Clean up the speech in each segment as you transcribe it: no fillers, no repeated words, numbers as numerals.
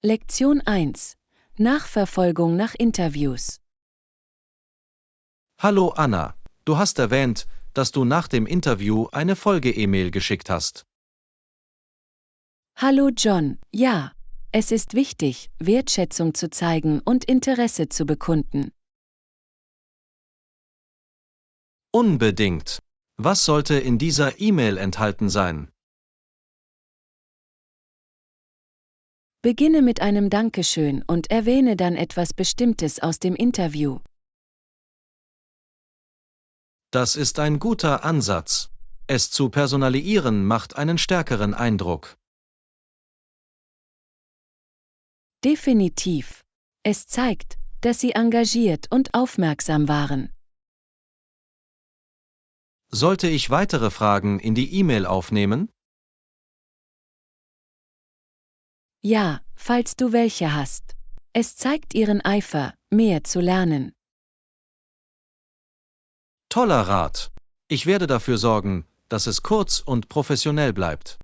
Lektion 1. Nachverfolgung nach Interviews. Hallo Anna, du hast erwähnt, dass du nach dem Interview eine Folge-E-Mail geschickt hast. Hallo John, ja, es ist wichtig, Wertschätzung zu zeigen und Interesse zu bekunden. Unbedingt. Was sollte in dieser E-Mail enthalten sein? Beginne mit einem Dankeschön und erwähne dann etwas Bestimmtes aus dem Interview. Das ist ein guter Ansatz. Es zu personalisieren macht einen stärkeren Eindruck. Definitiv. Es zeigt, dass Sie engagiert und aufmerksam waren. Sollte ich weitere Fragen in die E-Mail aufnehmen? Ja, falls du welche hast. Es zeigt Ihren Eifer, mehr zu lernen. Toller Rat. Ich werde dafür sorgen, dass es kurz und professionell bleibt.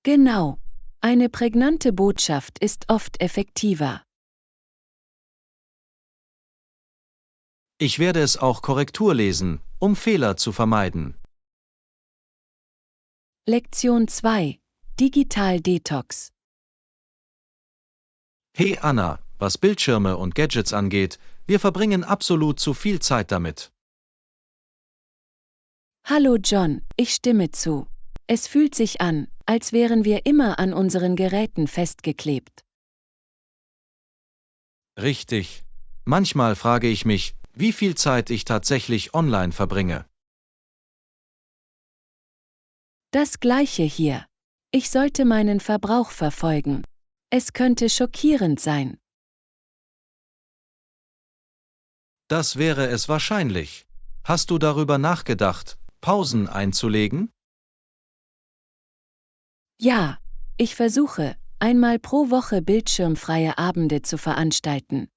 Genau. Eine prägnante Botschaft ist oft effektiver. Ich werde es auch Korrektur lesen, um Fehler zu vermeiden. Lektion 2. Digital Detox. Hey Anna, was Bildschirme und Gadgets angeht, wir verbringen absolut zu viel Zeit damit. Hallo John, ich stimme zu. Es fühlt sich an, als wären wir immer an unseren Geräten festgeklebt. Richtig. Manchmal frage ich mich, wie viel Zeit ich tatsächlich online verbringe. Das gleiche hier. Ich sollte meinen Verbrauch verfolgen. Es könnte schockierend sein. Das wäre es wahrscheinlich. Hast du darüber nachgedacht, Pausen einzulegen? Ja, ich versuche, einmal pro Woche bildschirmfreie Abende zu veranstalten.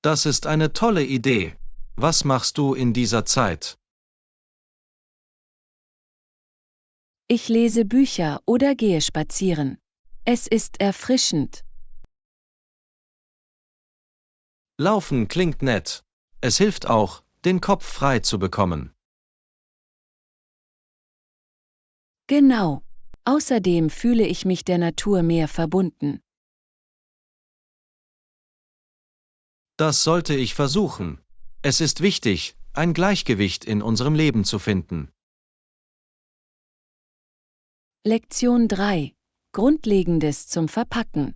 Das ist eine tolle Idee. Was machst du in dieser Zeit? Ich lese Bücher oder gehe spazieren. Es ist erfrischend. Laufen klingt nett. Es hilft auch, den Kopf frei zu bekommen. Genau. Außerdem fühle ich mich der Natur mehr verbunden. Das sollte ich versuchen. Es ist wichtig, ein Gleichgewicht in unserem Leben zu finden. Lektion 3. Grundlegendes zum Verpacken.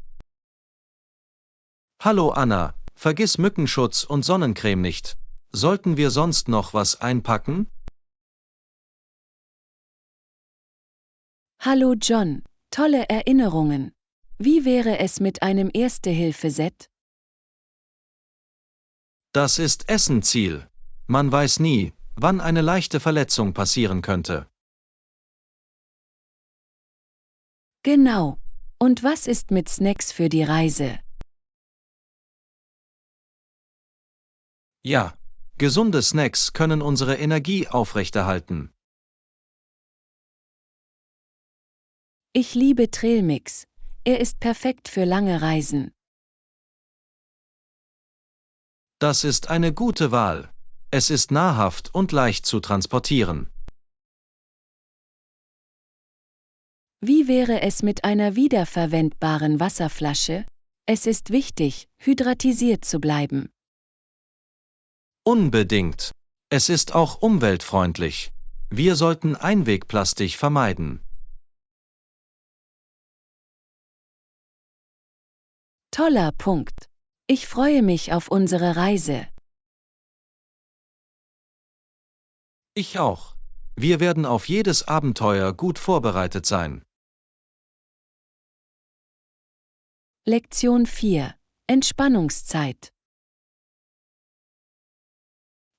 Hallo Anna, vergiss Mückenschutz und Sonnencreme nicht. Sollten wir sonst noch was einpacken? Hallo John, tolle Erinnerungen. Wie wäre es mit einem Erste-Hilfe-Set? Das ist Essenziel. Man weiß nie, wann eine leichte Verletzung passieren könnte. Genau. Und was ist mit Snacks für die Reise? Ja, gesunde Snacks können unsere Energie aufrechterhalten. Ich liebe Trailmix. Er ist perfekt für lange Reisen. Das ist eine gute Wahl. Es ist nahrhaft und leicht zu transportieren. Wie wäre es mit einer wiederverwendbaren Wasserflasche? Es ist wichtig, hydratisiert zu bleiben. Unbedingt. Es ist auch umweltfreundlich. Wir sollten Einwegplastik vermeiden. Toller Punkt. Ich freue mich auf unsere Reise. Ich auch. Wir werden auf jedes Abenteuer gut vorbereitet sein. Lektion 4. Entspannungszeit.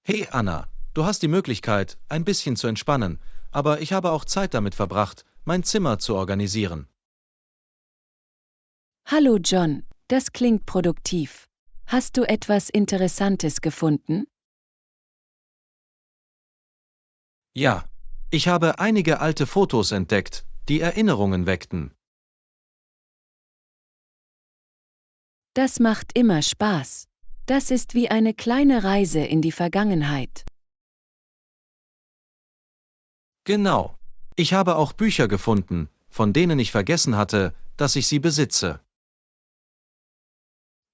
Hey Anna, du hast die Möglichkeit, ein bisschen zu entspannen, aber ich habe auch Zeit damit verbracht, mein Zimmer zu organisieren. Hallo John, das klingt produktiv. Hast du etwas Interessantes gefunden? Ja, ich habe einige alte Fotos entdeckt, die Erinnerungen weckten. Das macht immer Spaß. Das ist wie eine kleine Reise in die Vergangenheit. Genau. Ich habe auch Bücher gefunden, von denen ich vergessen hatte, dass ich sie besitze.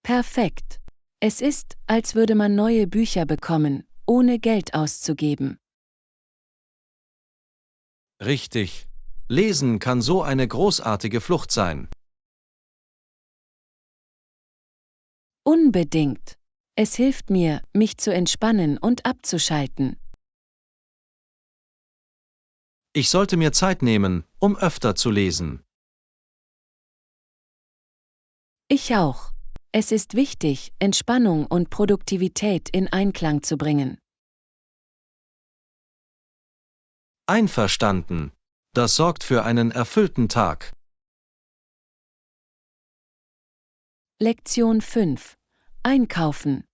Perfekt. Es ist, als würde man neue Bücher bekommen, ohne Geld auszugeben. Richtig. Lesen kann so eine großartige Flucht sein. Unbedingt. Es hilft mir, mich zu entspannen und abzuschalten. Ich sollte mir Zeit nehmen, um öfter zu lesen. Ich auch. Es ist wichtig, Entspannung und Produktivität in Einklang zu bringen. Einverstanden. Das sorgt für einen erfüllten Tag. Lektion 5. Einkaufen.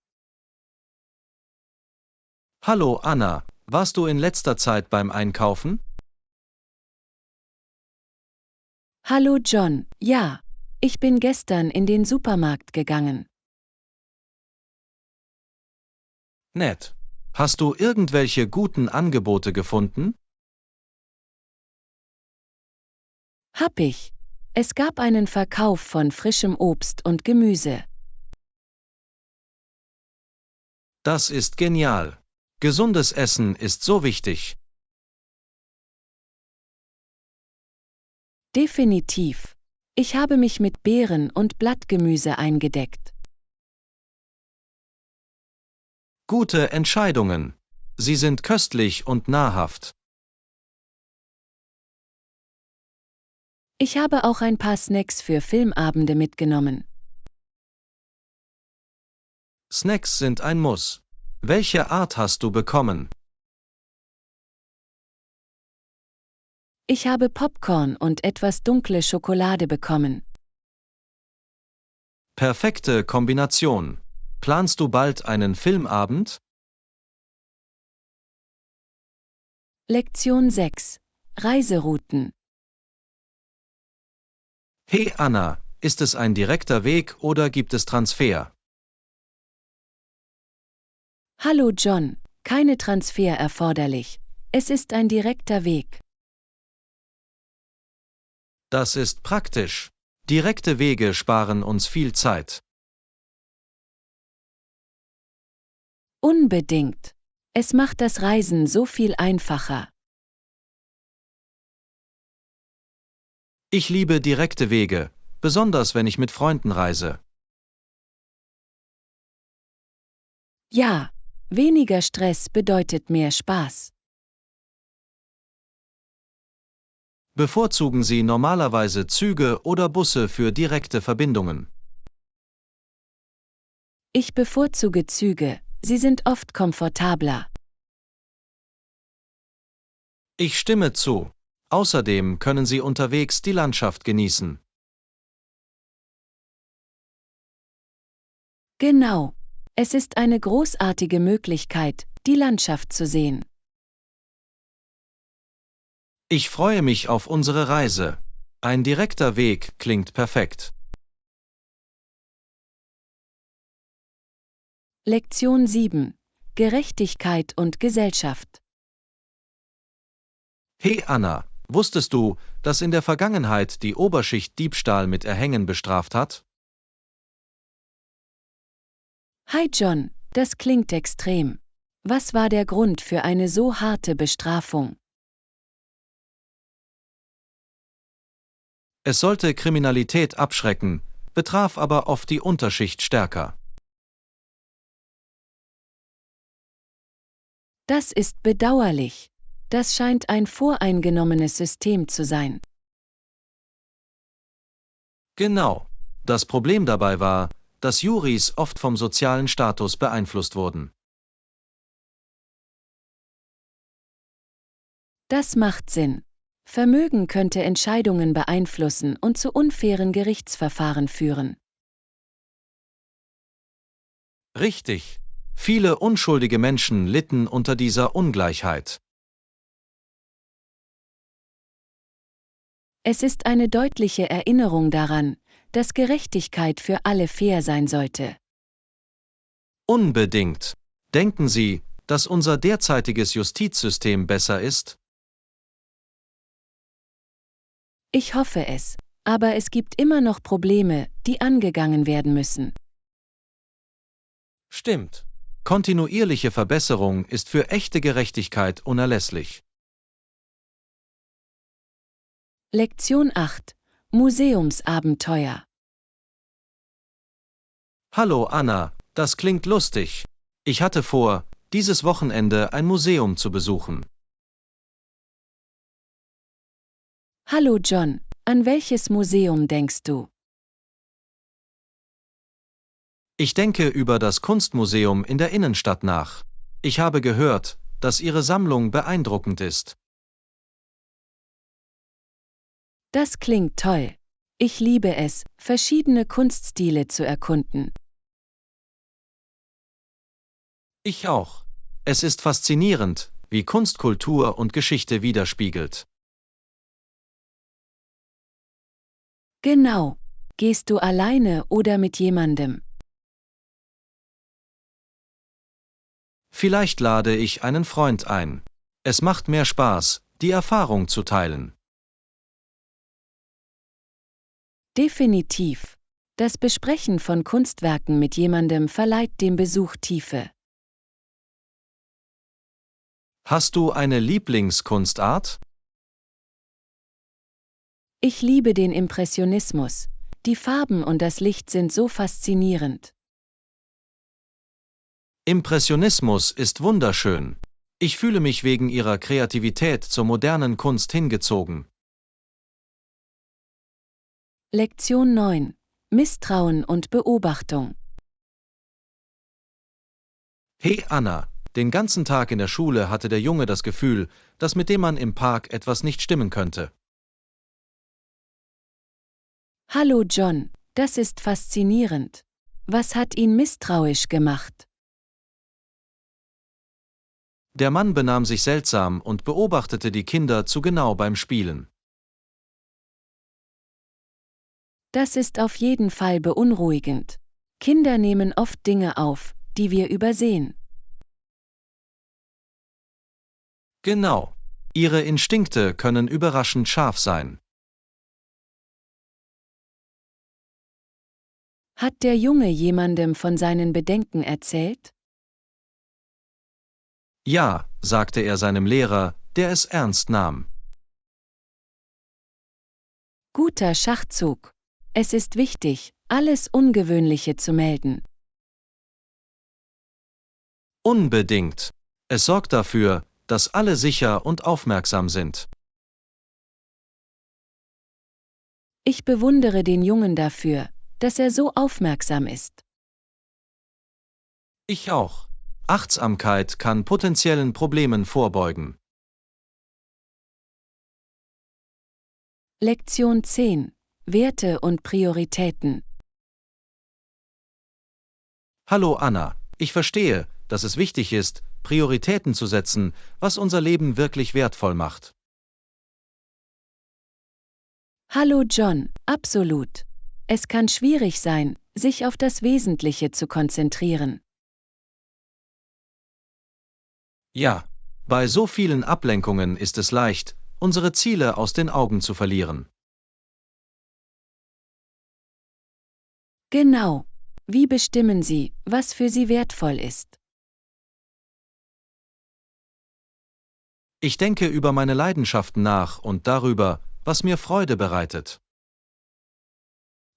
Hallo Anna, warst du in letzter Zeit beim Einkaufen? Hallo John, ja. Ich bin gestern in den Supermarkt gegangen. Nett. Hast du irgendwelche guten Angebote gefunden? Hab ich. Es gab einen Verkauf von frischem Obst und Gemüse. Das ist genial. Gesundes Essen ist so wichtig. Definitiv. Ich habe mich mit Beeren und Blattgemüse eingedeckt. Gute Entscheidungen. Sie sind köstlich und nahrhaft. Ich habe auch ein paar Snacks für Filmabende mitgenommen. Snacks sind ein Muss. Welche Art hast du bekommen? Ich habe Popcorn und etwas dunkle Schokolade bekommen. Perfekte Kombination. Planst du bald einen Filmabend? Lektion 6. Reiserouten. Hey Anna, ist es ein direkter Weg oder gibt es Transfer? Hallo John, keine Transfer erforderlich. Es ist ein direkter Weg. Das ist praktisch. Direkte Wege sparen uns viel Zeit. Unbedingt. Es macht das Reisen so viel einfacher. Ich liebe direkte Wege, besonders wenn ich mit Freunden reise. Ja, weniger Stress bedeutet mehr Spaß. Bevorzugen Sie normalerweise Züge oder Busse für direkte Verbindungen? Ich bevorzuge Züge, sie sind oft komfortabler. Ich stimme zu. Außerdem können Sie unterwegs die Landschaft genießen. Genau. Es ist eine großartige Möglichkeit, die Landschaft zu sehen. Ich freue mich auf unsere Reise. Ein direkter Weg klingt perfekt. Lektion 7. Gerechtigkeit und Gesellschaft. Hey Anna, wusstest du, dass in der Vergangenheit die Oberschicht Diebstahl mit Erhängen bestraft hat? Hi John, das klingt extrem. Was war der Grund für eine so harte Bestrafung? Es sollte Kriminalität abschrecken, betraf aber oft die Unterschicht stärker. Das ist bedauerlich. Das scheint ein voreingenommenes System zu sein. Genau. Das Problem dabei war, dass Juries oft vom sozialen Status beeinflusst wurden. Das macht Sinn. Vermögen könnte Entscheidungen beeinflussen und zu unfairen Gerichtsverfahren führen. Richtig. Viele unschuldige Menschen litten unter dieser Ungleichheit. Es ist eine deutliche Erinnerung daran, dass Gerechtigkeit für alle fair sein sollte. Unbedingt. Denken Sie, dass unser derzeitiges Justizsystem besser ist? Ich hoffe es, aber es gibt immer noch Probleme, die angegangen werden müssen. Stimmt. Kontinuierliche Verbesserung ist für echte Gerechtigkeit unerlässlich. Lektion 8. Museumsabenteuer. Hallo Anna, das klingt lustig. Ich hatte vor, dieses Wochenende ein Museum zu besuchen. Hallo John, an welches Museum denkst du? Ich denke über das Kunstmuseum in der Innenstadt nach. Ich habe gehört, dass Ihre Sammlung beeindruckend ist. Das klingt toll. Ich liebe es, verschiedene Kunststile zu erkunden. Ich auch. Es ist faszinierend, wie Kunst Kultur und Geschichte widerspiegelt. Genau. Gehst du alleine oder mit jemandem? Vielleicht lade ich einen Freund ein. Es macht mehr Spaß, die Erfahrung zu teilen. Definitiv. Das Besprechen von Kunstwerken mit jemandem verleiht dem Besuch Tiefe. Hast du eine Lieblingskunstart? Ich liebe den Impressionismus. Die Farben und das Licht sind so faszinierend. Impressionismus ist wunderschön. Ich fühle mich wegen ihrer Kreativität zur modernen Kunst hingezogen. Lektion 9. Misstrauen und Beobachtung. Hey Anna, den ganzen Tag in der Schule hatte der Junge das Gefühl, dass mit dem Mann im Park etwas nicht stimmen könnte. Hallo John, das ist faszinierend. Was hat ihn misstrauisch gemacht? Der Mann benahm sich seltsam und beobachtete die Kinder zu genau beim Spielen. Das ist auf jeden Fall beunruhigend. Kinder nehmen oft Dinge auf, die wir übersehen. Genau. Ihre Instinkte können überraschend scharf sein. Hat der Junge jemandem von seinen Bedenken erzählt? Ja, sagte er seinem Lehrer, der es ernst nahm. Guter Schachzug. Es ist wichtig, alles Ungewöhnliche zu melden. Unbedingt. Es sorgt dafür, dass alle sicher und aufmerksam sind. Ich bewundere den Jungen dafür, dass er so aufmerksam ist. Ich auch. Achtsamkeit kann potenziellen Problemen vorbeugen. Lektion 10. Werte und Prioritäten. Hallo Anna, ich verstehe, dass es wichtig ist, Prioritäten zu setzen, was unser Leben wirklich wertvoll macht. Hallo John, absolut. Es kann schwierig sein, sich auf das Wesentliche zu konzentrieren. Ja, bei so vielen Ablenkungen ist es leicht, unsere Ziele aus den Augen zu verlieren. Genau. Wie bestimmen Sie, was für Sie wertvoll ist? Ich denke über meine Leidenschaften nach und darüber, was mir Freude bereitet.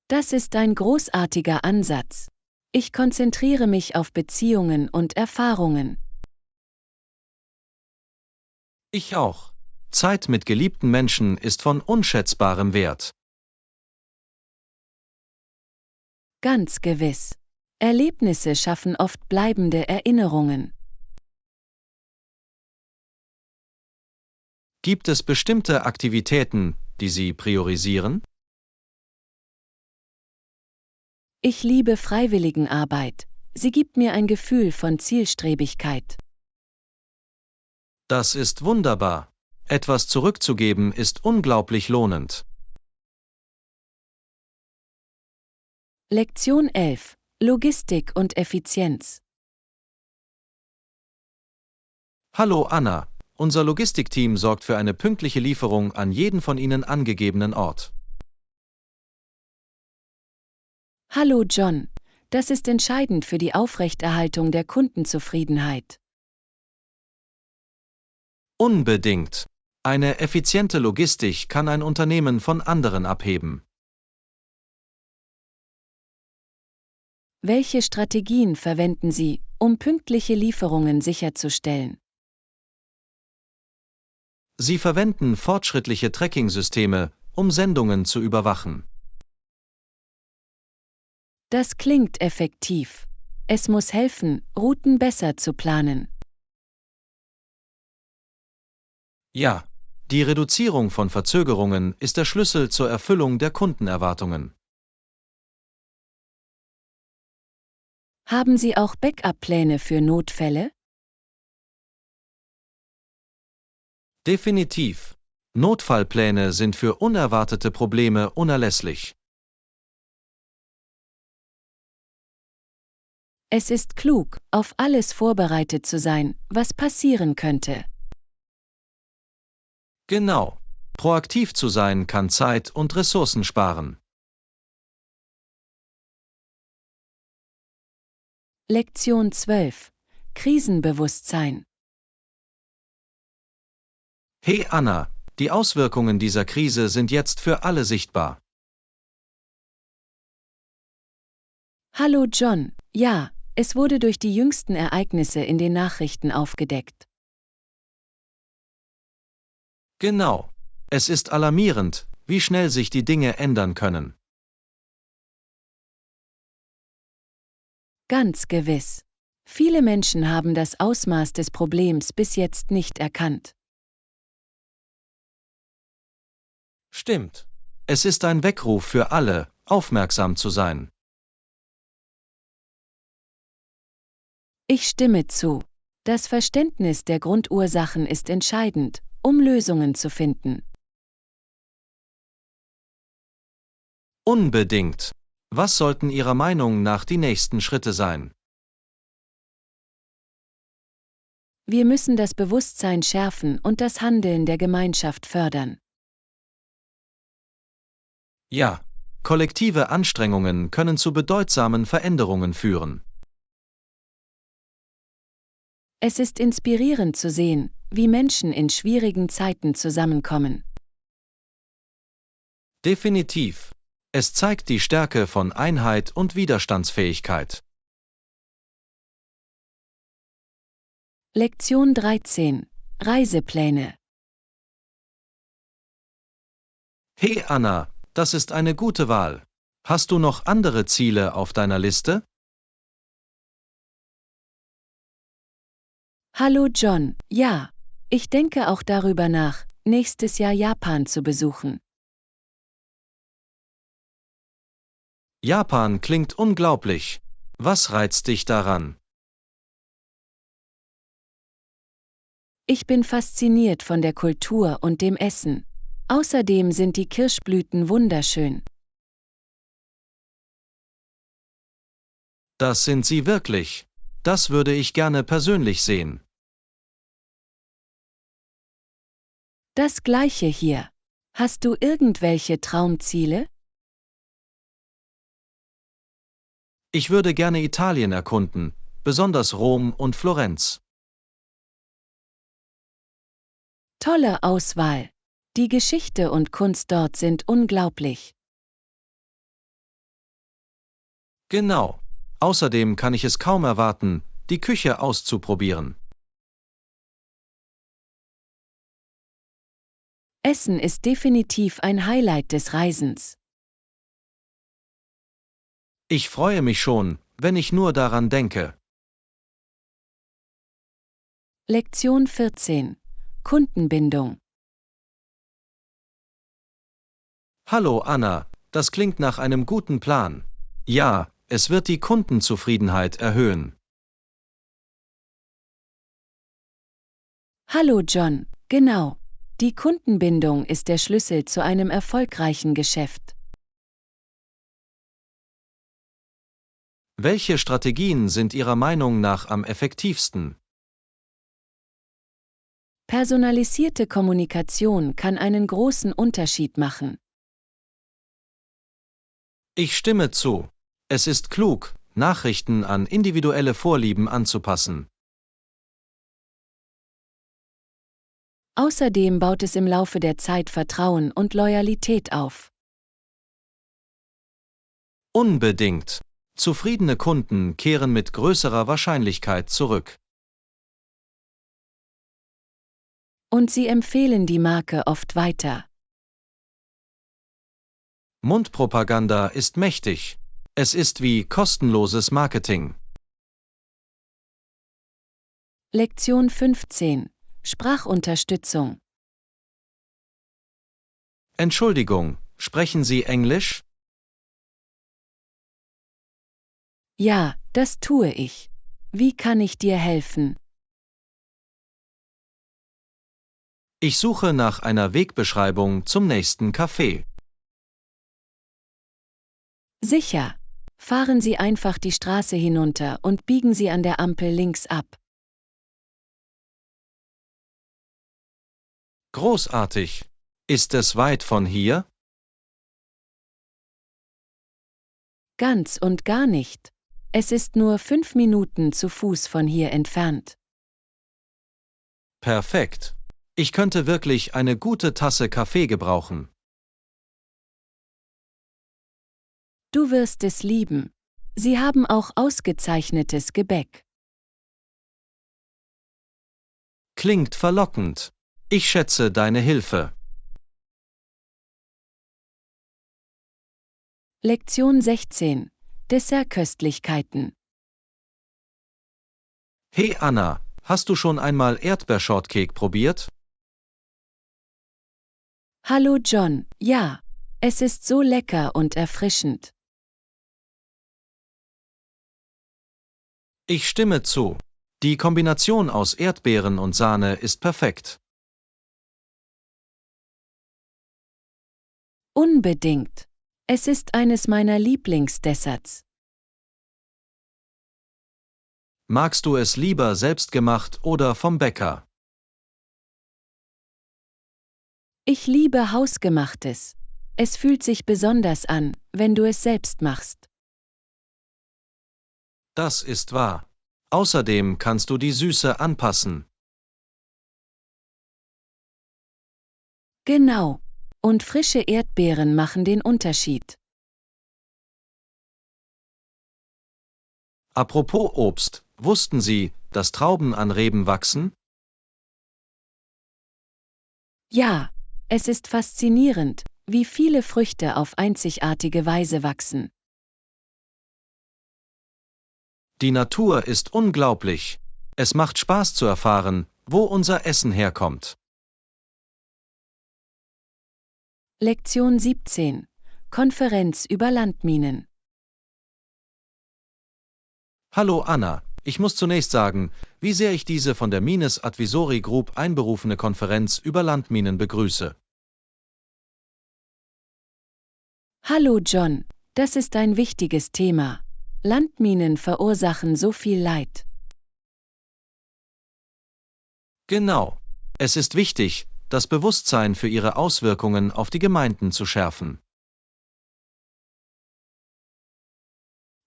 Das ist ein großartiger Ansatz. Ich konzentriere mich auf Beziehungen und Erfahrungen. Ich auch. Zeit mit geliebten Menschen ist von unschätzbarem Wert. Ganz gewiss. Erlebnisse schaffen oft bleibende Erinnerungen. Gibt es bestimmte Aktivitäten, die Sie priorisieren? Ich liebe Freiwilligenarbeit. Sie gibt mir ein Gefühl von Zielstrebigkeit. Das ist wunderbar. Etwas zurückzugeben ist unglaublich lohnend. Lektion 11. Logistik und Effizienz. Hallo Anna, unser Logistikteam sorgt für eine pünktliche Lieferung an jeden von Ihnen angegebenen Ort. Hallo John, das ist entscheidend für die Aufrechterhaltung der Kundenzufriedenheit. Unbedingt. Eine effiziente Logistik kann ein Unternehmen von anderen abheben. Welche Strategien verwenden Sie, um pünktliche Lieferungen sicherzustellen? Sie verwenden fortschrittliche Tracking-Systeme, um Sendungen zu überwachen. Das klingt effektiv. Es muss helfen, Routen besser zu planen. Ja, die Reduzierung von Verzögerungen ist der Schlüssel zur Erfüllung der Kundenerwartungen. Haben Sie auch Backup-Pläne für Notfälle? Definitiv. Notfallpläne sind für unerwartete Probleme unerlässlich. Es ist klug, auf alles vorbereitet zu sein, was passieren könnte. Genau. Proaktiv zu sein kann Zeit und Ressourcen sparen. Lektion 12. Krisenbewusstsein. Hey Anna, die Auswirkungen dieser Krise sind jetzt für alle sichtbar. Hallo John, ja, es wurde durch die jüngsten Ereignisse in den Nachrichten aufgedeckt. Genau. Es ist alarmierend, wie schnell sich die Dinge ändern können. Ganz gewiss. Viele Menschen haben das Ausmaß des Problems bis jetzt nicht erkannt. Stimmt. Es ist ein Weckruf für alle, aufmerksam zu sein. Ich stimme zu. Das Verständnis der Grundursachen ist entscheidend, um Lösungen zu finden. Unbedingt. Was sollten Ihrer Meinung nach die nächsten Schritte sein? Wir müssen das Bewusstsein schärfen und das Handeln der Gemeinschaft fördern. Ja, kollektive Anstrengungen können zu bedeutsamen Veränderungen führen. Es ist inspirierend zu sehen, wie Menschen in schwierigen Zeiten zusammenkommen. Definitiv. Es zeigt die Stärke von Einheit und Widerstandsfähigkeit. Lektion 13. Reisepläne. Hey Anna, das ist eine gute Wahl. Hast du noch andere Ziele auf deiner Liste? Hallo John, ja, ich denke auch darüber nach, nächstes Jahr Japan zu besuchen. Japan klingt unglaublich. Was reizt dich daran? Ich bin fasziniert von der Kultur und dem Essen. Außerdem sind die Kirschblüten wunderschön. Das sind sie wirklich. Das würde ich gerne persönlich sehen. Das gleiche hier. Hast du irgendwelche Traumziele? Ich würde gerne Italien erkunden, besonders Rom und Florenz. Tolle Auswahl. Die Geschichte und Kunst dort sind unglaublich. Genau. Außerdem kann ich es kaum erwarten, die Küche auszuprobieren. Essen ist definitiv ein Highlight des Reisens. Ich freue mich schon, wenn ich nur daran denke. Lektion 14. Kundenbindung. Hallo Anna, das klingt nach einem guten Plan. Ja, es wird die Kundenzufriedenheit erhöhen. Hallo John, genau. Die Kundenbindung ist der Schlüssel zu einem erfolgreichen Geschäft. Welche Strategien sind Ihrer Meinung nach am effektivsten? Personalisierte Kommunikation kann einen großen Unterschied machen. Ich stimme zu. Es ist klug, Nachrichten an individuelle Vorlieben anzupassen. Außerdem baut es im Laufe der Zeit Vertrauen und Loyalität auf. Unbedingt. Zufriedene Kunden kehren mit größerer Wahrscheinlichkeit zurück. Und sie empfehlen die Marke oft weiter. Mundpropaganda ist mächtig. Es ist wie kostenloses Marketing. Lektion 15. Sprachunterstützung. Entschuldigung, sprechen Sie Englisch? Ja, das tue ich. Wie kann ich dir helfen? Ich suche nach einer Wegbeschreibung zum nächsten Café. Sicher. Fahren Sie einfach die Straße hinunter und biegen Sie an der Ampel links ab. Großartig. Ist es weit von hier? Ganz und gar nicht. Es ist nur 5 Minuten zu Fuß von hier entfernt. Perfekt. Ich könnte wirklich eine gute Tasse Kaffee gebrauchen. Du wirst es lieben. Sie haben auch ausgezeichnetes Gebäck. Klingt verlockend. Ich schätze deine Hilfe. Lektion 16. Dessertköstlichkeiten. Hey Anna, hast du schon einmal Erdbeershortcake probiert? Hallo John, ja. Es ist so lecker und erfrischend. Ich stimme zu. Die Kombination aus Erdbeeren und Sahne ist perfekt. Unbedingt. Es ist eines meiner Lieblingsdesserts. Magst du es lieber selbstgemacht oder vom Bäcker? Ich liebe Hausgemachtes. Es fühlt sich besonders an, wenn du es selbst machst. Das ist wahr. Außerdem kannst du die Süße anpassen. Genau. Und frische Erdbeeren machen den Unterschied. Apropos Obst, wussten Sie, dass Trauben an Reben wachsen? Ja, es ist faszinierend, wie viele Früchte auf einzigartige Weise wachsen. Die Natur ist unglaublich. Es macht Spaß zu erfahren, wo unser Essen herkommt. Lektion 17. Konferenz über Landminen. Hallo Anna, ich muss zunächst sagen, wie sehr ich diese von der Mines Advisory Group einberufene Konferenz über Landminen begrüße. Hallo John, das ist ein wichtiges Thema. Landminen verursachen so viel Leid. Genau. Es ist wichtig, das Bewusstsein für ihre Auswirkungen auf die Gemeinden zu schärfen.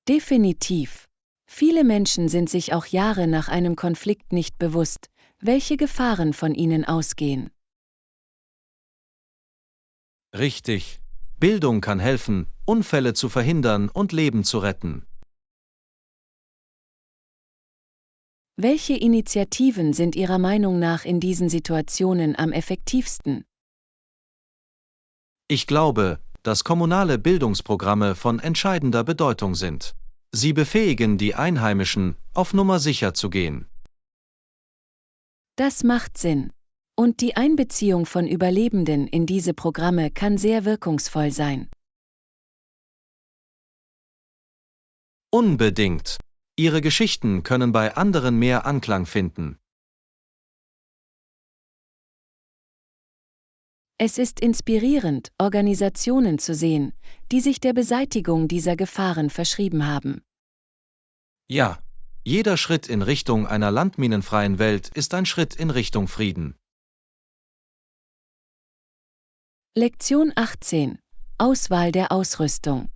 Definitiv. Viele Menschen sind sich auch Jahre nach einem Konflikt nicht bewusst, welche Gefahren von ihnen ausgehen. Richtig. Bildung kann helfen, Unfälle zu verhindern und Leben zu retten. Welche Initiativen sind Ihrer Meinung nach in diesen Situationen am effektivsten? Ich glaube, dass kommunale Bildungsprogramme von entscheidender Bedeutung sind. Sie befähigen die Einheimischen, auf Nummer sicher zu gehen. Das macht Sinn. Und die Einbeziehung von Überlebenden in diese Programme kann sehr wirkungsvoll sein. Unbedingt. Ihre Geschichten können bei anderen mehr Anklang finden. Es ist inspirierend, Organisationen zu sehen, die sich der Beseitigung dieser Gefahren verschrieben haben. Ja. Jeder Schritt in Richtung einer landminenfreien Welt ist ein Schritt in Richtung Frieden. Lektion 18. Auswahl der Ausrüstung.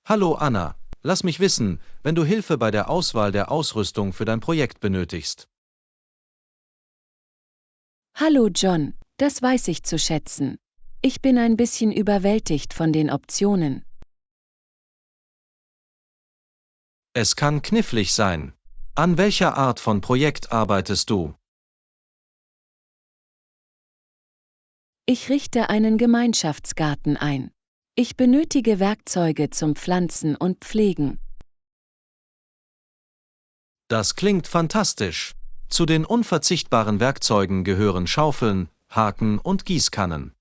Hallo Anna, lass mich wissen, wenn du Hilfe bei der Auswahl der Ausrüstung für dein Projekt benötigst. Hallo John, das weiß ich zu schätzen. Ich bin ein bisschen überwältigt von den Optionen. Es kann knifflig sein. An welcher Art von Projekt arbeitest du? Ich richte einen Gemeinschaftsgarten ein. Ich benötige Werkzeuge zum Pflanzen und Pflegen. Das klingt fantastisch. Zu den unverzichtbaren Werkzeugen gehören Schaufeln, Haken und Gießkannen.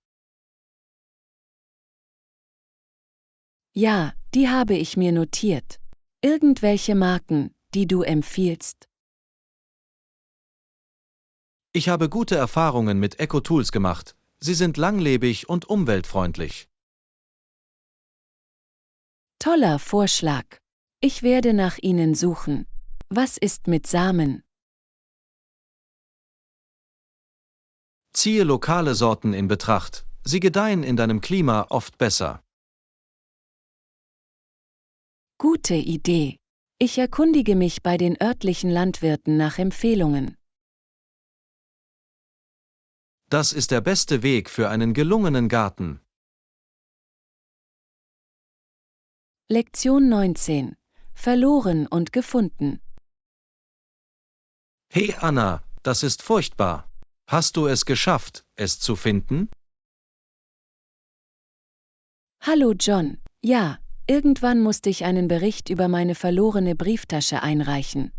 Ja, die habe ich mir notiert. Irgendwelche Marken, die du empfiehlst? Ich habe gute Erfahrungen mit Eco-Tools gemacht. Sie sind langlebig und umweltfreundlich. Toller Vorschlag. Ich werde nach ihnen suchen. Was ist mit Samen? Ziehe lokale Sorten in Betracht. Sie gedeihen in deinem Klima oft besser. Gute Idee. Ich erkundige mich bei den örtlichen Landwirten nach Empfehlungen. Das ist der beste Weg für einen gelungenen Garten. Lektion 19. Verloren und gefunden. Hey Anna, das ist furchtbar. Hast du es geschafft, es zu finden? Hallo John. Ja, irgendwann musste ich einen Bericht über meine verlorene Brieftasche einreichen.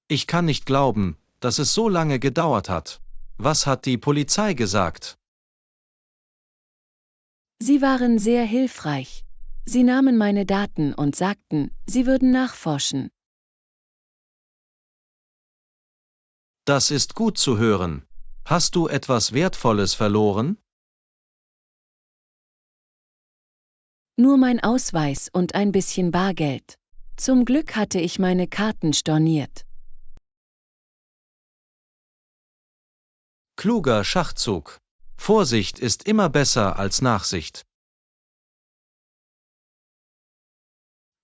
Ich kann nicht glauben, dass es so lange gedauert hat. Was hat die Polizei gesagt? Sie waren sehr hilfreich. Sie nahmen meine Daten und sagten, sie würden nachforschen. Das ist gut zu hören. Hast du etwas Wertvolles verloren? Nur mein Ausweis und ein bisschen Bargeld. Zum Glück hatte ich meine Karten storniert. Kluger Schachzug. Vorsicht ist immer besser als Nachsicht.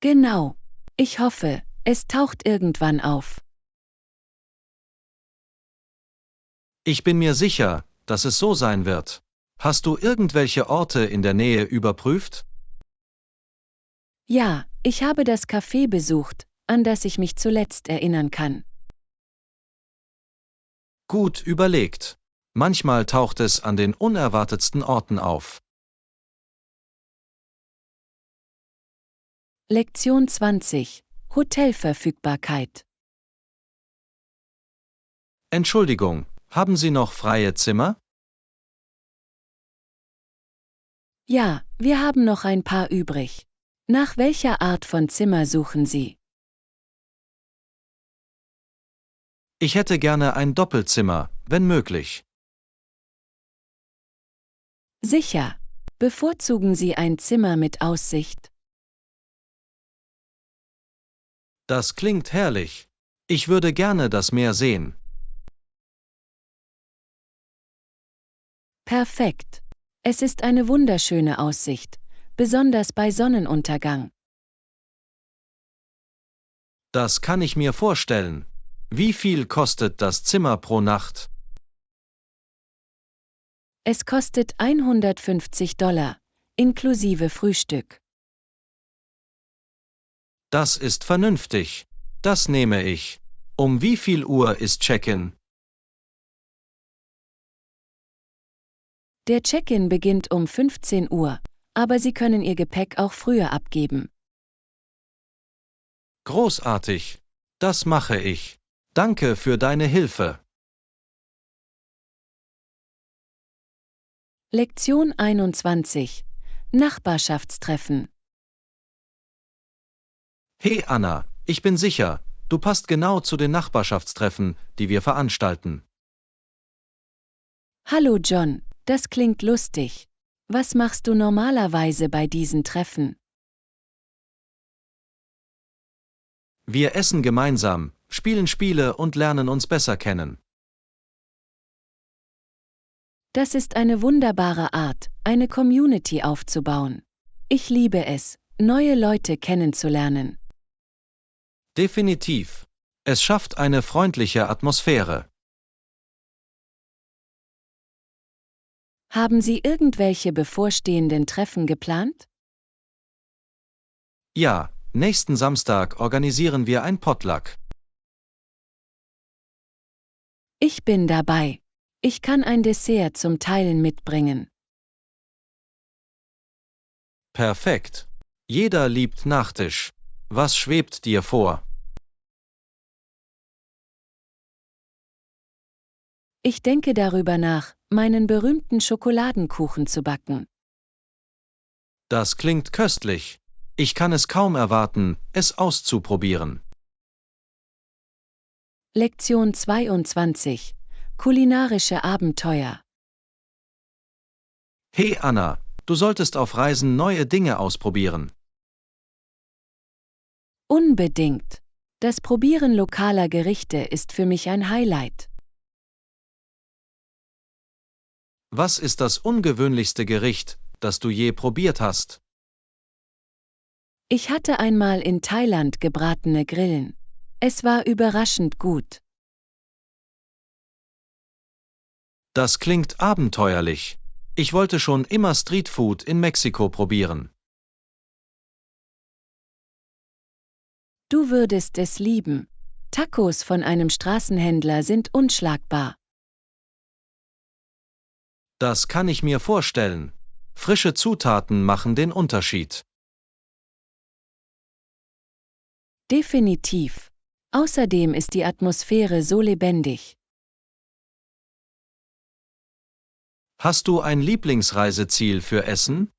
Genau. Ich hoffe, es taucht irgendwann auf. Ich bin mir sicher, dass es so sein wird. Hast du irgendwelche Orte in der Nähe überprüft? Ja, ich habe das Café besucht, an das ich mich zuletzt erinnern kann. Gut überlegt. Manchmal taucht es an den unerwartetsten Orten auf. Lektion 20. Hotelverfügbarkeit. Entschuldigung, haben Sie noch freie Zimmer? Ja, wir haben noch ein paar übrig. Nach welcher Art von Zimmer suchen Sie? Ich hätte gerne ein Doppelzimmer, wenn möglich. Sicher. Bevorzugen Sie ein Zimmer mit Aussicht? Das klingt herrlich. Ich würde gerne das Meer sehen. Perfekt. Es ist eine wunderschöne Aussicht, besonders bei Sonnenuntergang. Das kann ich mir vorstellen. Wie viel kostet das Zimmer pro Nacht? Es kostet $150, inklusive Frühstück. Das ist vernünftig. Das nehme ich. Um wie viel Uhr ist Check-in? Der Check-in beginnt um 15 Uhr, aber Sie können Ihr Gepäck auch früher abgeben. Großartig. Das mache ich. Danke für deine Hilfe. Lektion 21. Nachbarschaftstreffen. Hey Anna, ich bin sicher, du passt genau zu den Nachbarschaftstreffen, die wir veranstalten. Hallo John, das klingt lustig. Was machst du normalerweise bei diesen Treffen? Wir essen gemeinsam, spielen Spiele und lernen uns besser kennen. Das ist eine wunderbare Art, eine Community aufzubauen. Ich liebe es, neue Leute kennenzulernen. Definitiv. Es schafft eine freundliche Atmosphäre. Haben Sie irgendwelche bevorstehenden Treffen geplant? Ja, nächsten Samstag organisieren wir ein Potluck. Ich bin dabei. Ich kann ein Dessert zum Teilen mitbringen. Perfekt. Jeder liebt Nachtisch. Was schwebt dir vor? Ich denke darüber nach, meinen berühmten Schokoladenkuchen zu backen. Das klingt köstlich. Ich kann es kaum erwarten, es auszuprobieren. Lektion 22. Kulinarische Abenteuer. Hey Anna, du solltest auf Reisen neue Dinge ausprobieren. Unbedingt. Das Probieren lokaler Gerichte ist für mich ein Highlight. Was ist das ungewöhnlichste Gericht, das du je probiert hast? Ich hatte einmal in Thailand gebratene Grillen. Es war überraschend gut. Das klingt abenteuerlich. Ich wollte schon immer Streetfood in Mexiko probieren. Du würdest es lieben. Tacos von einem Straßenhändler sind unschlagbar. Das kann ich mir vorstellen. Frische Zutaten machen den Unterschied. Definitiv. Außerdem ist die Atmosphäre so lebendig. Hast du ein Lieblingsreiseziel für Essen?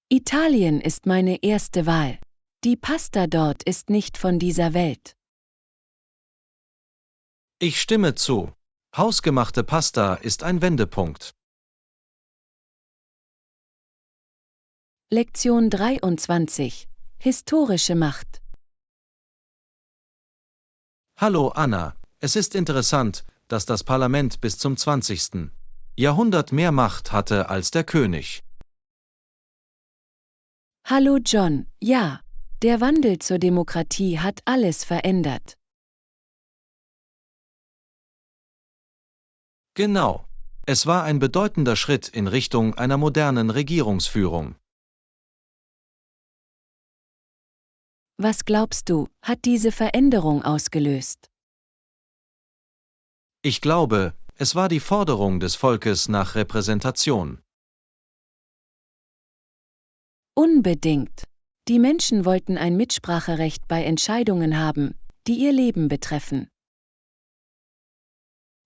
Italien ist meine erste Wahl. Die Pasta dort ist nicht von dieser Welt. Ich stimme zu. Hausgemachte Pasta ist ein Wendepunkt. Lektion 23. Historische Macht. Hallo Anna, es ist interessant, dass das Parlament bis zum 20. Jahrhundert mehr Macht hatte als der König. Hallo John, ja, der Wandel zur Demokratie hat alles verändert. Genau. Es war ein bedeutender Schritt in Richtung einer modernen Regierungsführung. Was glaubst du, hat diese Veränderung ausgelöst? Ich glaube, es war die Forderung des Volkes nach Repräsentation. Unbedingt. Die Menschen wollten ein Mitspracherecht bei Entscheidungen haben, die ihr Leben betreffen.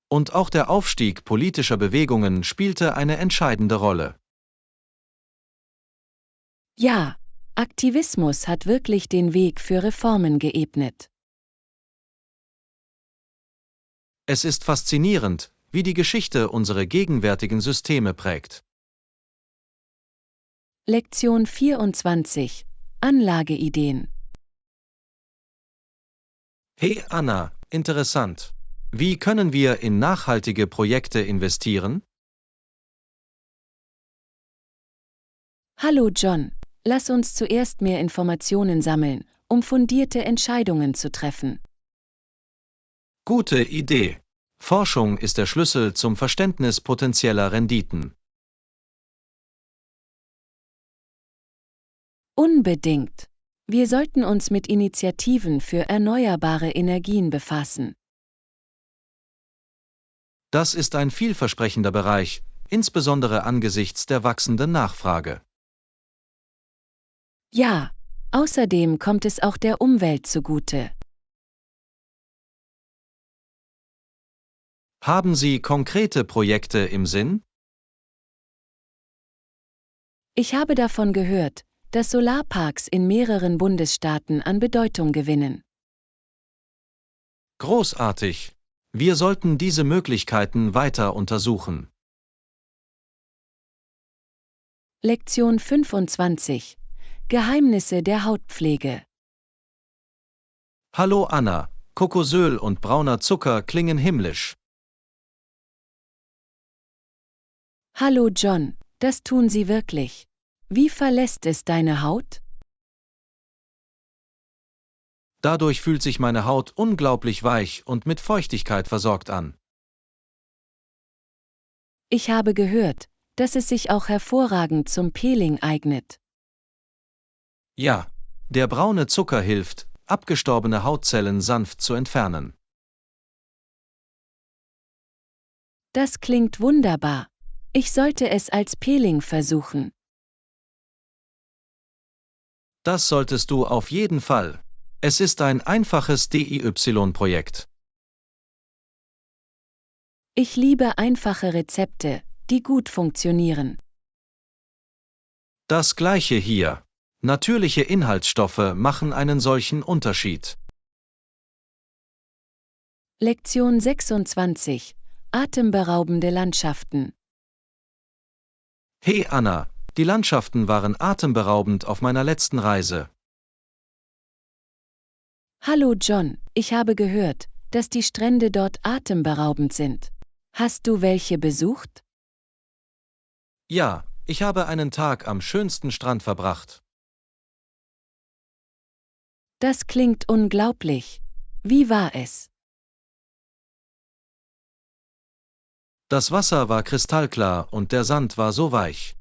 Und auch der Aufstieg politischer Bewegungen spielte eine entscheidende Rolle. Ja, Aktivismus hat wirklich den Weg für Reformen geebnet. Es ist faszinierend, wie die Geschichte unsere gegenwärtigen Systeme prägt. Lektion 24. Anlageideen. Hey Anna, interessant. Wie können wir in nachhaltige Projekte investieren? Hallo John, lass uns zuerst mehr Informationen sammeln, um fundierte Entscheidungen zu treffen. Gute Idee. Forschung ist der Schlüssel zum Verständnis potenzieller Renditen. Unbedingt. Wir sollten uns mit Initiativen für erneuerbare Energien befassen. Das ist ein vielversprechender Bereich, insbesondere angesichts der wachsenden Nachfrage. Ja, außerdem kommt es auch der Umwelt zugute. Haben Sie konkrete Projekte im Sinn? Ich habe davon gehört, dass Solarparks in mehreren Bundesstaaten an Bedeutung gewinnen. Großartig. Wir sollten diese Möglichkeiten weiter untersuchen. Lektion 25. Geheimnisse der Hautpflege. Hallo Anna, Kokosöl und brauner Zucker klingen himmlisch. Hallo John, das tun sie wirklich. Wie verlässt es deine Haut? Dadurch fühlt sich meine Haut unglaublich weich und mit Feuchtigkeit versorgt an. Ich habe gehört, dass es sich auch hervorragend zum Peeling eignet. Ja, der braune Zucker hilft, abgestorbene Hautzellen sanft zu entfernen. Das klingt wunderbar. Ich sollte es als Peeling versuchen. Das solltest du auf jeden Fall. Es ist ein einfaches DIY-Projekt. Ich liebe einfache Rezepte, die gut funktionieren. Das gleiche hier. Natürliche Inhaltsstoffe machen einen solchen Unterschied. Lektion 26. Atemberaubende Landschaften. Hey Anna, die Landschaften waren atemberaubend auf meiner letzten Reise. Hallo John, ich habe gehört, dass die Strände dort atemberaubend sind. Hast du welche besucht? Ja, ich habe einen Tag am schönsten Strand verbracht. Das klingt unglaublich. Wie war es? Das Wasser war kristallklar und der Sand war so weich.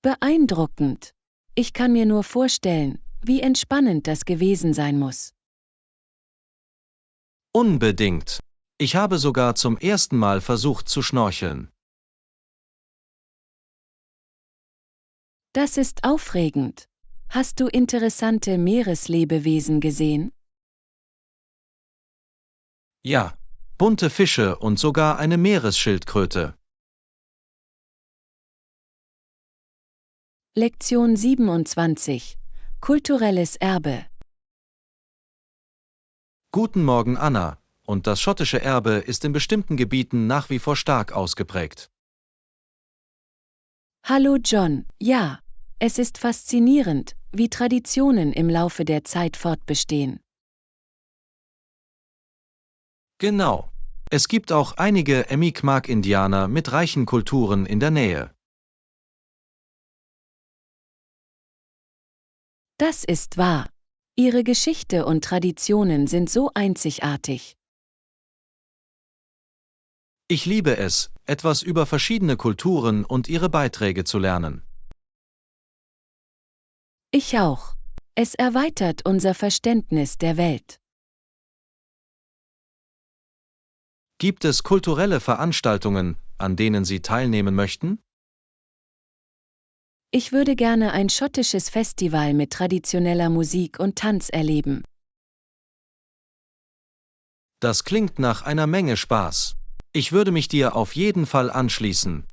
Beeindruckend. Ich kann mir nur vorstellen, wie entspannend das gewesen sein muss. Unbedingt. Ich habe sogar zum ersten Mal versucht zu schnorcheln. Das ist aufregend. Hast du interessante Meereslebewesen gesehen? Ja, bunte Fische und sogar eine Meeresschildkröte. Lektion 27. Kulturelles Erbe. Guten Morgen Anna, und das schottische Erbe ist in bestimmten Gebieten nach wie vor stark ausgeprägt. Hallo John, ja, es ist faszinierend, wie Traditionen im Laufe der Zeit fortbestehen. Genau. Es gibt auch einige Mi'kmaq-Indianer mit reichen Kulturen in der Nähe. Das ist wahr. Ihre Geschichte und Traditionen sind so einzigartig. Ich liebe es, etwas über verschiedene Kulturen und ihre Beiträge zu lernen. Ich auch. Es erweitert unser Verständnis der Welt. Gibt es kulturelle Veranstaltungen, an denen Sie teilnehmen möchten? Ich würde gerne ein schottisches Festival mit traditioneller Musik und Tanz erleben. Das klingt nach einer Menge Spaß. Ich würde mich dir auf jeden Fall anschließen.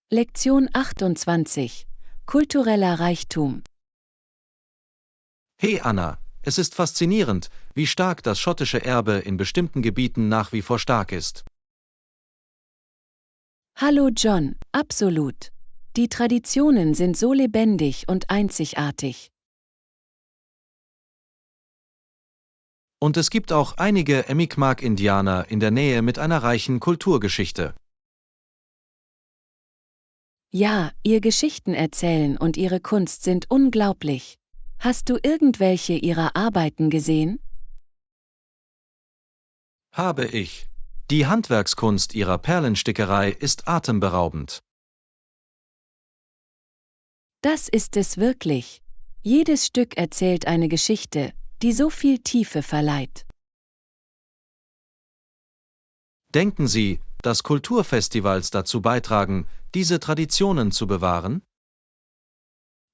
Lektion 28. Kultureller Reichtum. Hey Anna, es ist faszinierend, wie stark das schottische Erbe in bestimmten Gebieten nach wie vor stark ist. Hallo John, absolut. Die Traditionen sind so lebendig und einzigartig. Und es gibt auch einige Mi'kmaq-Indianer in der Nähe mit einer reichen Kulturgeschichte. Ja, ihr Geschichten erzählen und ihre Kunst sind unglaublich. Hast du irgendwelche ihrer Arbeiten gesehen? Habe ich. Die Handwerkskunst ihrer Perlenstickerei ist atemberaubend. Das ist es wirklich. Jedes Stück erzählt eine Geschichte, die so viel Tiefe verleiht. Denken Sie, dass Kulturfestivals dazu beitragen, diese Traditionen zu bewahren?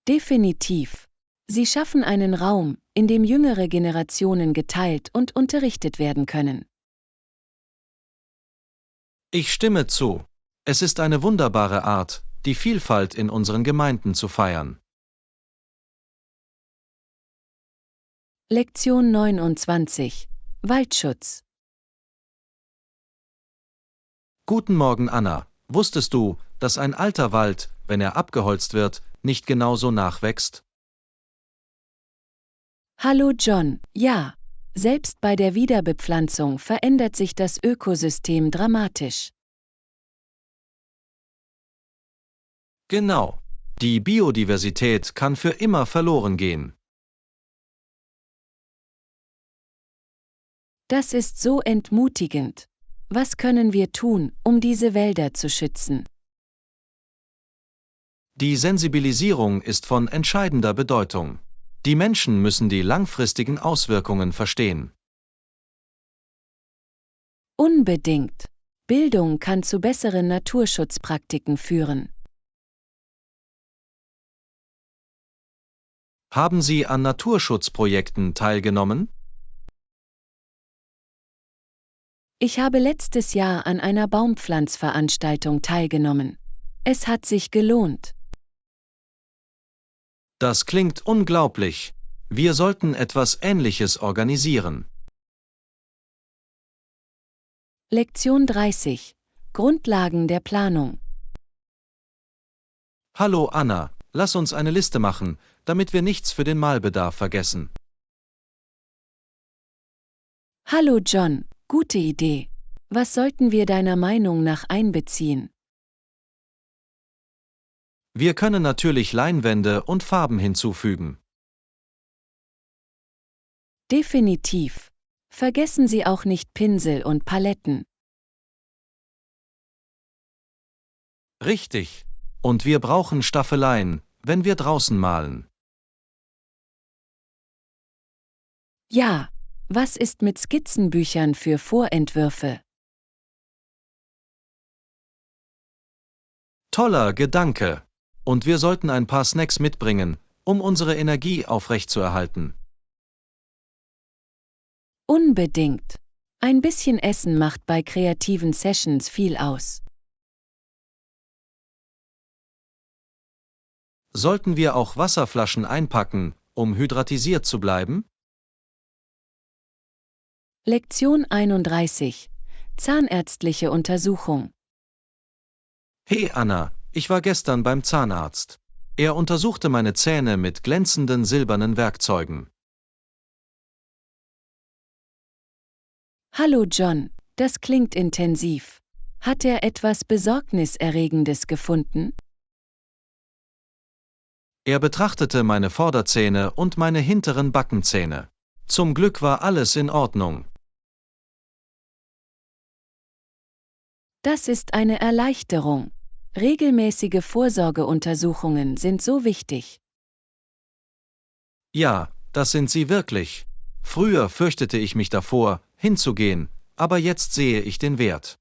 Definitiv. Sie schaffen einen Raum, in dem jüngere Generationen geteilt und unterrichtet werden können. Ich stimme zu. Es ist eine wunderbare Art, die Vielfalt in unseren Gemeinden zu feiern. Lektion 29. Waldschutz. Guten Morgen Anna, Wusstest du, dass ein alter Wald, wenn er abgeholzt wird, nicht genauso nachwächst? Hallo John, ja. Selbst bei der Wiederbepflanzung verändert sich das Ökosystem dramatisch. Genau. Die Biodiversität kann für immer verloren gehen. Das ist so entmutigend. Was können wir tun, um diese Wälder zu schützen? Die Sensibilisierung ist von entscheidender Bedeutung. Die Menschen müssen die langfristigen Auswirkungen verstehen. Unbedingt. Bildung kann zu besseren Naturschutzpraktiken führen. Haben Sie an Naturschutzprojekten teilgenommen? Ich habe letztes Jahr an einer Baumpflanzveranstaltung teilgenommen. Es hat sich gelohnt. Das klingt unglaublich. Wir sollten etwas Ähnliches organisieren. Lektion 30. Grundlagen der Planung. Hallo Anna, lass uns eine Liste machen, damit wir nichts für den Mahlbedarf vergessen. Hallo John, gute Idee. Was sollten wir deiner Meinung nach einbeziehen? Wir können natürlich Leinwände und Farben hinzufügen. Definitiv. Vergessen Sie auch nicht Pinsel und Paletten. Richtig. Und wir brauchen Staffeleien, wenn wir draußen malen. Ja, was ist mit Skizzenbüchern für Vorentwürfe? Toller Gedanke. Und wir sollten ein paar Snacks mitbringen, um unsere Energie aufrechtzuerhalten. Unbedingt. Ein bisschen Essen macht bei kreativen Sessions viel aus. Sollten wir auch Wasserflaschen einpacken, um hydratisiert zu bleiben? Lektion 31. Zahnärztliche Untersuchung. Hey Anna, ich war gestern beim Zahnarzt. Er untersuchte meine Zähne mit glänzenden silbernen Werkzeugen. Hallo John, das klingt intensiv. Hat er etwas Besorgniserregendes gefunden? Er betrachtete meine Vorderzähne und meine hinteren Backenzähne. Zum Glück war alles in Ordnung. Das ist eine Erleichterung. Regelmäßige Vorsorgeuntersuchungen sind so wichtig. Ja, das sind sie wirklich. Früher fürchtete ich mich davor, hinzugehen, aber jetzt sehe ich den Wert.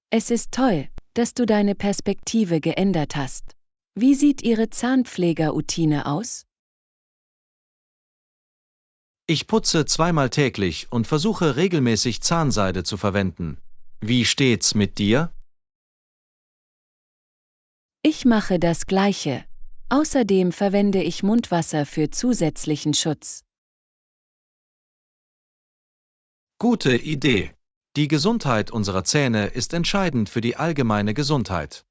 Es ist toll, dass du deine Perspektive geändert hast. Wie sieht Ihre Zahnpflegeroutine aus? Ich putze zweimal täglich und versuche regelmäßig Zahnseide zu verwenden. Wie steht's mit dir? Ich mache das Gleiche. Außerdem verwende ich Mundwasser für zusätzlichen Schutz. Gute Idee. Die Gesundheit unserer Zähne ist entscheidend für die allgemeine Gesundheit.